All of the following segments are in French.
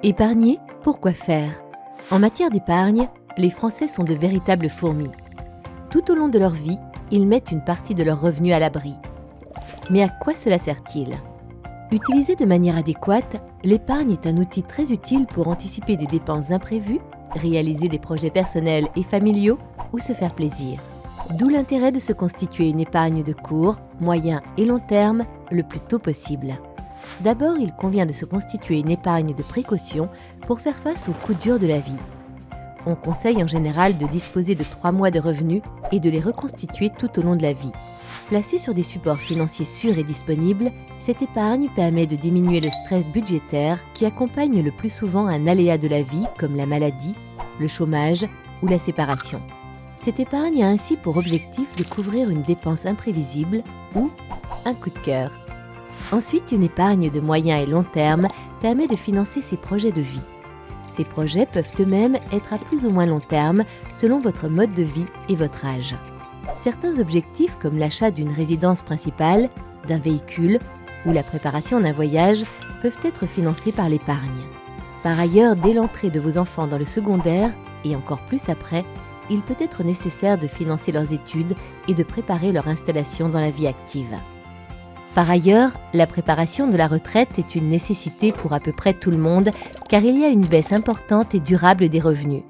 Épargner, pourquoi faire? En matière d'épargne, les Français sont de véritables fourmis. Tout au long de leur vie, ils mettent une partie de leurs revenus à l'abri. Mais à quoi cela sert-il? Utilisé de manière adéquate, l'épargne est un outil très utile pour anticiper des dépenses imprévues, réaliser des projets personnels et familiaux ou se faire plaisir. D'où l'intérêt de se constituer une épargne de court, moyen et long terme le plus tôt possible. D'abord, il convient de se constituer une épargne de précaution pour faire face aux coups durs de la vie. On conseille en général de disposer de 3 mois de revenus et de les reconstituer tout au long de la vie. Placée sur des supports financiers sûrs et disponibles, cette épargne permet de diminuer le stress budgétaire qui accompagne le plus souvent un aléa de la vie comme la maladie, le chômage ou la séparation. Cette épargne a ainsi pour objectif de couvrir une dépense imprévisible ou un coup de cœur. Ensuite, une épargne de moyen et long terme permet de financer ses projets de vie. Ces projets peuvent eux-mêmes être à plus ou moins long terme selon votre mode de vie et votre âge. Certains objectifs comme l'achat d'une résidence principale, d'un véhicule ou la préparation d'un voyage peuvent être financés par l'épargne. Par ailleurs, dès l'entrée de vos enfants dans le secondaire et encore plus après, il peut être nécessaire de financer leurs études et de préparer leur installation dans la vie active. Par ailleurs, la préparation de la retraite est une nécessité pour à peu près tout le monde car il y a une baisse importante et durable des revenus.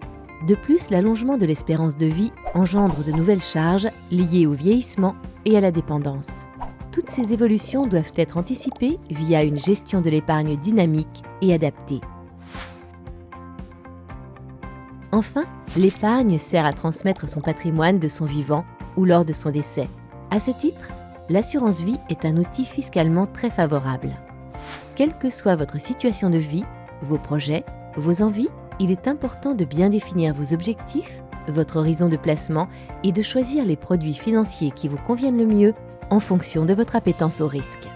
De plus, l'allongement de l'espérance de vie engendre de nouvelles charges liées au vieillissement et à la dépendance. Toutes ces évolutions doivent être anticipées via une gestion de l'épargne dynamique et adaptée. Enfin, l'épargne sert à transmettre son patrimoine de son vivant ou lors de son décès. À ce titre, l'assurance vie est un outil fiscalement très favorable. Quelle que soit votre situation de vie, vos projets, vos envies, il est important de bien définir vos objectifs, votre horizon de placement et de choisir les produits financiers qui vous conviennent le mieux en fonction de votre appétence au risque.